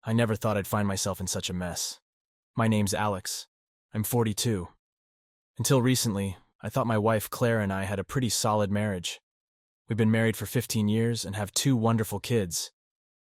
I never thought I'd find myself in such a mess. My name's Alex. I'm 42. Until recently, I thought my wife Claire and I had a pretty solid marriage. We've been married for 15 years and have 2 wonderful kids.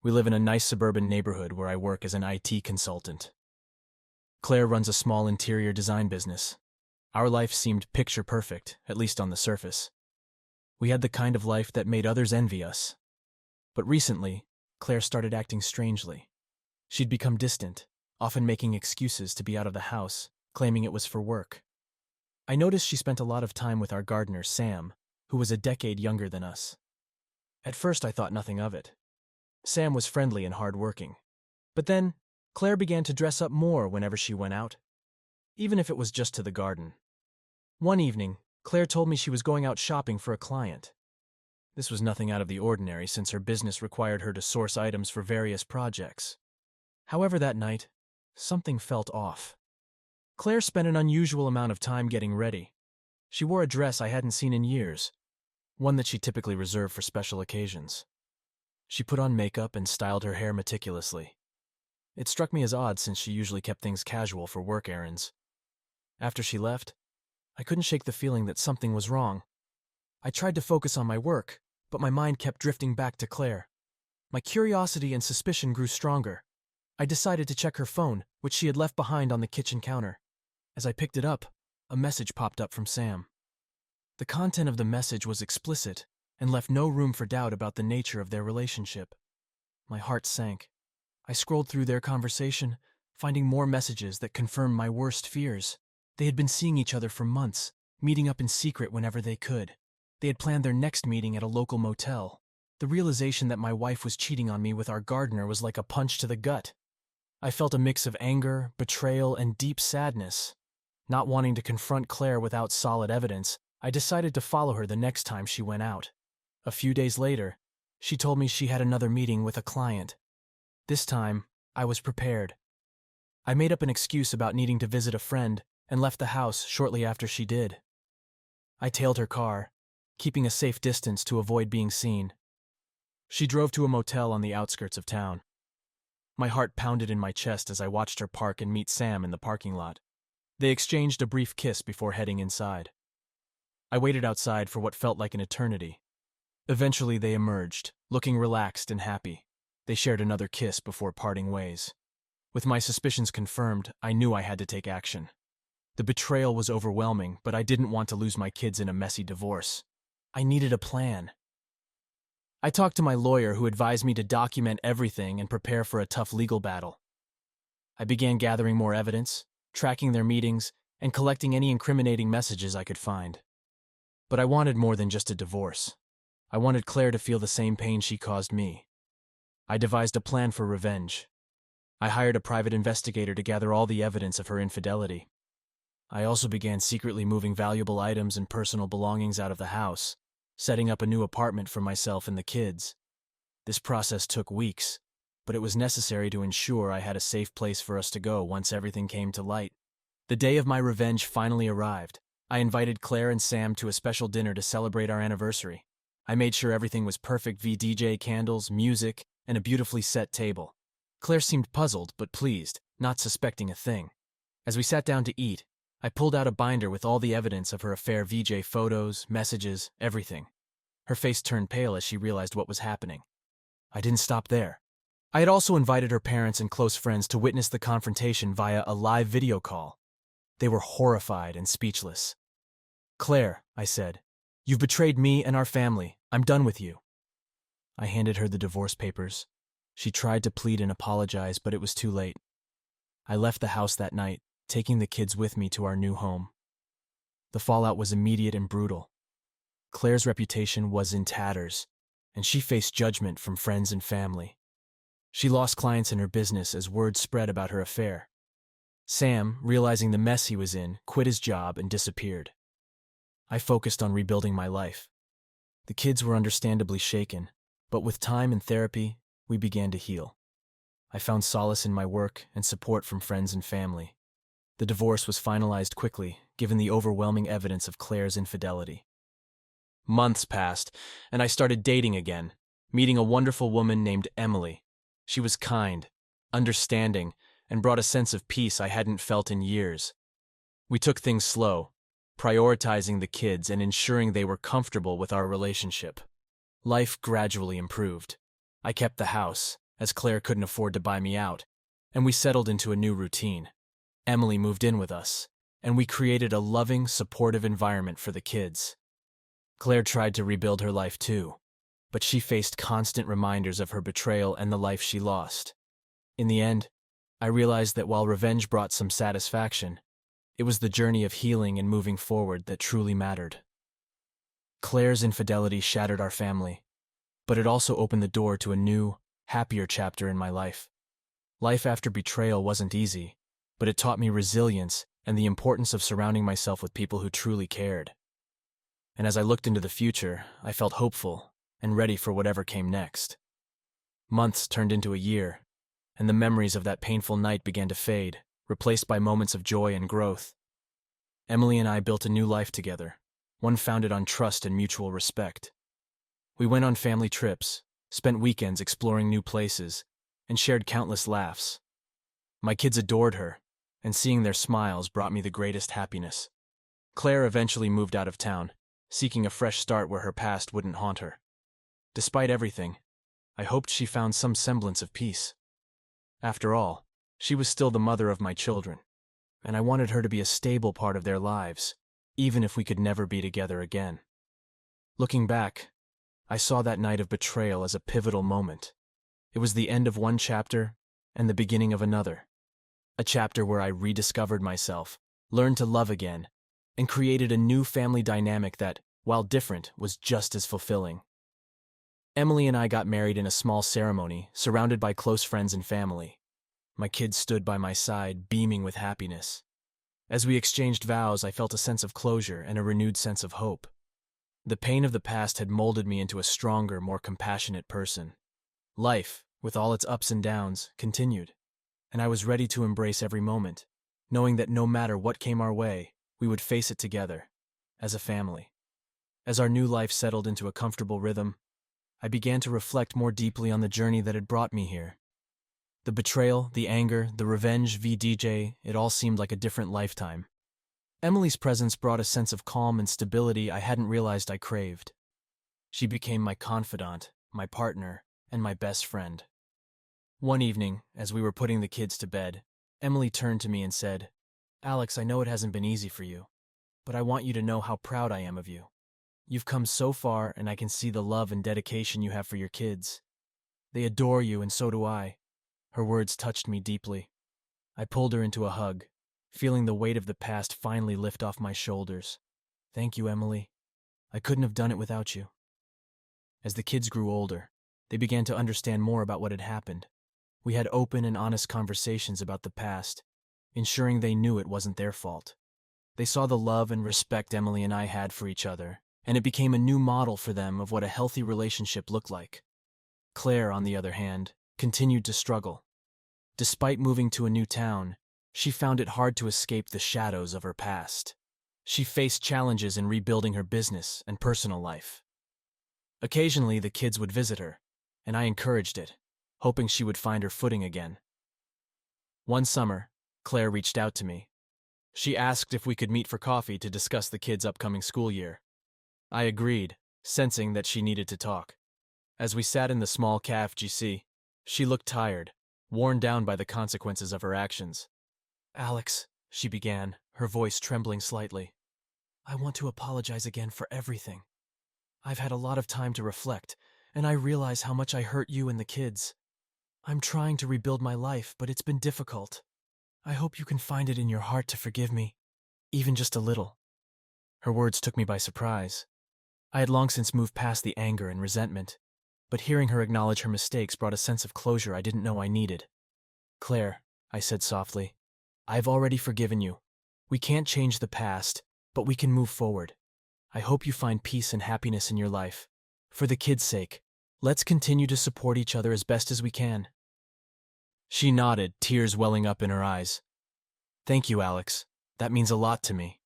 We live in a nice suburban neighborhood where I work as an IT consultant. Claire runs a small interior design business. Our life seemed picture perfect, at least on the surface. We had the kind of life that made others envy us. But recently, Claire started acting strangely. She'd become distant, often making excuses to be out of the house, claiming it was for work. I noticed she spent a lot of time with our gardener, Sam, who was a decade younger than us. At first, I thought nothing of it. Sam was friendly and hardworking. But then, Claire began to dress up more whenever she went out, even if it was just to the garden. One evening, Claire told me she was going out shopping for a client. This was nothing out of the ordinary since her business required her to source items for various projects. However, that night, something felt off. Claire spent an unusual amount of time getting ready. She wore a dress I hadn't seen in years, one that she typically reserved for special occasions. She put on makeup and styled her hair meticulously. It struck me as odd since she usually kept things casual for work errands. After she left, I couldn't shake the feeling that something was wrong. I tried to focus on my work, but my mind kept drifting back to Claire. My curiosity and suspicion grew stronger. I decided to check her phone, which she had left behind on the kitchen counter. As I picked it up, a message popped up from Sam. The content of the message was explicit and left no room for doubt about the nature of their relationship. My heart sank. I scrolled through their conversation, finding more messages that confirmed my worst fears. They had been seeing each other for months, meeting up in secret whenever they could. They had planned their next meeting at a local motel. The realization that my wife was cheating on me with our gardener was like a punch to the gut. I felt a mix of anger, betrayal, and deep sadness. Not wanting to confront Claire without solid evidence, I decided to follow her the next time she went out. A few days later, she told me she had another meeting with a client. This time, I was prepared. I made up an excuse about needing to visit a friend and left the house shortly after she did. I tailed her car, keeping a safe distance to avoid being seen. She drove to a motel on the outskirts of town. My heart pounded in my chest as I watched her park and meet Sam in the parking lot. They exchanged a brief kiss before heading inside. I waited outside for what felt like an eternity. Eventually they emerged, looking relaxed and happy. They shared another kiss before parting ways. With my suspicions confirmed, I knew I had to take action. The betrayal was overwhelming, but I didn't want to lose my kids in a messy divorce. I needed a plan. I talked to my lawyer, who advised me to document everything and prepare for a tough legal battle. I began gathering more evidence, tracking their meetings, and collecting any incriminating messages I could find. But I wanted more than just a divorce. I wanted Claire to feel the same pain she caused me. I devised a plan for revenge. I hired a private investigator to gather all the evidence of her infidelity. I also began secretly moving valuable items and personal belongings out of the house, setting up a new apartment for myself and the kids. This process took weeks, but it was necessary to ensure I had a safe place for us to go once everything came to light. The day of my revenge finally arrived. I invited Claire and Sam to a special dinner to celebrate our anniversary. I made sure everything was perfect via DJ, candles, music, and a beautifully set table. Claire seemed puzzled but pleased, not suspecting a thing. As we sat down to eat, I pulled out a binder with all the evidence of her affair: VJ photos, messages, everything. Her face turned pale as she realized what was happening. I didn't stop there. I had also invited her parents and close friends to witness the confrontation via a live video call. They were horrified and speechless. "Claire," I said, "you've betrayed me and our family. I'm done with you." I handed her the divorce papers. She tried to plead and apologize, but it was too late. I left the house that night, taking the kids with me to our new home. The fallout was immediate and brutal. Claire's reputation was in tatters, and she faced judgment from friends and family. She lost clients in her business as word spread about her affair. Sam, realizing the mess he was in, quit his job and disappeared. I focused on rebuilding my life. The kids were understandably shaken, but with time and therapy, we began to heal. I found solace in my work and support from friends and family. The divorce was finalized quickly, given the overwhelming evidence of Claire's infidelity. Months passed, and I started dating again, meeting a wonderful woman named Emily. She was kind, understanding, and brought a sense of peace I hadn't felt in years. We took things slow, prioritizing the kids and ensuring they were comfortable with our relationship. Life gradually improved. I kept the house, as Claire couldn't afford to buy me out, and we settled into a new routine. Emily moved in with us, and we created a loving, supportive environment for the kids. Claire tried to rebuild her life too, but she faced constant reminders of her betrayal and the life she lost. In the end, I realized that while revenge brought some satisfaction, it was the journey of healing and moving forward that truly mattered. Claire's infidelity shattered our family, but it also opened the door to a new, happier chapter in my life. Life after betrayal wasn't easy, but it taught me resilience and the importance of surrounding myself with people who truly cared. And as I looked into the future, I felt hopeful and ready for whatever came next. Months turned into a year, and the memories of that painful night began to fade, replaced by moments of joy and growth. Emily and I built a new life together, one founded on trust and mutual respect. We went on family trips, spent weekends exploring new places, and shared countless laughs. My kids adored her, and seeing their smiles brought me the greatest happiness. Claire eventually moved out of town, seeking a fresh start where her past wouldn't haunt her. Despite everything, I hoped she found some semblance of peace. After all, she was still the mother of my children, and I wanted her to be a stable part of their lives, even if we could never be together again. Looking back, I saw that night of betrayal as a pivotal moment. It was the end of one chapter and the beginning of another. A chapter where I rediscovered myself, learned to love again, and created a new family dynamic that, while different, was just as fulfilling. Emily and I got married in a small ceremony, surrounded by close friends and family. My kids stood by my side, beaming with happiness. As we exchanged vows, I felt a sense of closure and a renewed sense of hope. The pain of the past had molded me into a stronger, more compassionate person. Life, with all its ups and downs, continued, and I was ready to embrace every moment, knowing that no matter what came our way, we would face it together, as a family. As our new life settled into a comfortable rhythm, I began to reflect more deeply on the journey that had brought me here. The betrayal, the anger, the revenge, VDJ, it all seemed like a different lifetime. Emily's presence brought a sense of calm and stability I hadn't realized I craved. She became my confidant, my partner, and my best friend. One evening, as we were putting the kids to bed, Emily turned to me and said, "Alex, I know it hasn't been easy for you, but I want you to know how proud I am of you. You've come so far, and I can see the love and dedication you have for your kids. They adore you, and so do I." Her words touched me deeply. I pulled her into a hug, feeling the weight of the past finally lift off my shoulders. "Thank you, Emily. I couldn't have done it without you." As the kids grew older, they began to understand more about what had happened. We had open and honest conversations about the past, ensuring they knew it wasn't their fault. They saw the love and respect Emily and I had for each other, and it became a new model for them of what a healthy relationship looked like. Claire, on the other hand, continued to struggle. Despite moving to a new town, she found it hard to escape the shadows of her past. She faced challenges in rebuilding her business and personal life. Occasionally, the kids would visit her, and I encouraged it, hoping she would find her footing again. One summer, Claire reached out to me. She asked if we could meet for coffee to discuss the kids' upcoming school year. I agreed, sensing that she needed to talk. As we sat in the small café, she looked tired, worn down by the consequences of her actions. "Alex," she began, her voice trembling slightly, "I want to apologize again for everything. I've had a lot of time to reflect, and I realize how much I hurt you and the kids. I'm trying to rebuild my life, but it's been difficult. I hope you can find it in your heart to forgive me, even just a little." Her words took me by surprise. I had long since moved past the anger and resentment, but hearing her acknowledge her mistakes brought a sense of closure I didn't know I needed. "Claire," I said softly, "I've already forgiven you. We can't change the past, but we can move forward. I hope you find peace and happiness in your life. For the kids' sake, let's continue to support each other as best as we can." She nodded, tears welling up in her eyes. "Thank you, Alex. That means a lot to me."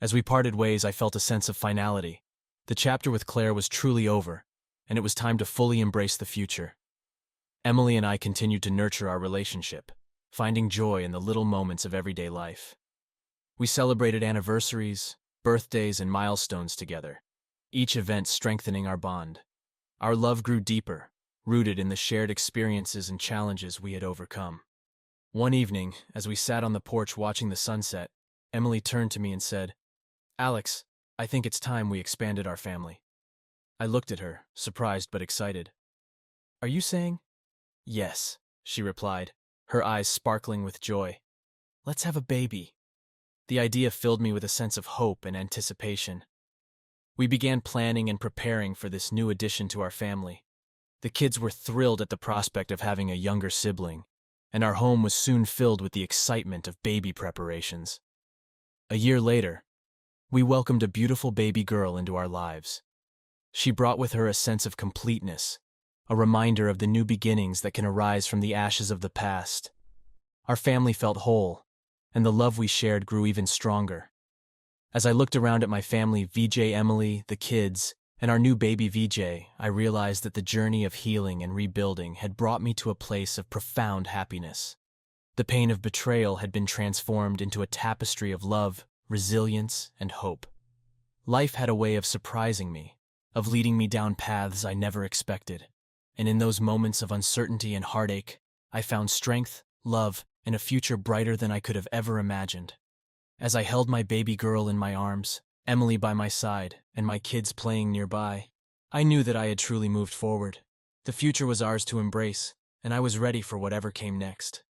As we parted ways, I felt a sense of finality. The chapter with Claire was truly over, and it was time to fully embrace the future. Emily and I continued to nurture our relationship, finding joy in the little moments of everyday life. We celebrated anniversaries, birthdays, and milestones together, each event strengthening our bond. Our love grew deeper, rooted in the shared experiences and challenges we had overcome. One evening, as we sat on the porch watching the sunset, Emily turned to me and said, "Alex, I think it's time we expanded our family." I looked at her, surprised but excited. "Are you saying?" "Yes," she replied, her eyes sparkling with joy. "Let's have a baby." The idea filled me with a sense of hope and anticipation. We began planning and preparing for this new addition to our family. The kids were thrilled at the prospect of having a younger sibling, and our home was soon filled with the excitement of baby preparations. A year later, we welcomed a beautiful baby girl into our lives. She brought with her a sense of completeness, a reminder of the new beginnings that can arise from the ashes of the past. Our family felt whole, and the love we shared grew even stronger. As I looked around at my family, VJ, Emily, the kids, and our new baby VJ, I realized that the journey of healing and rebuilding had brought me to a place of profound happiness. The pain of betrayal had been transformed into a tapestry of love, resilience, and hope. Life had a way of surprising me, of leading me down paths I never expected. And in those moments of uncertainty and heartache, I found strength, love, and a future brighter than I could have ever imagined. As I held my baby girl in my arms, Emily by my side, and my kids playing nearby, I knew that I had truly moved forward. The future was ours to embrace, and I was ready for whatever came next.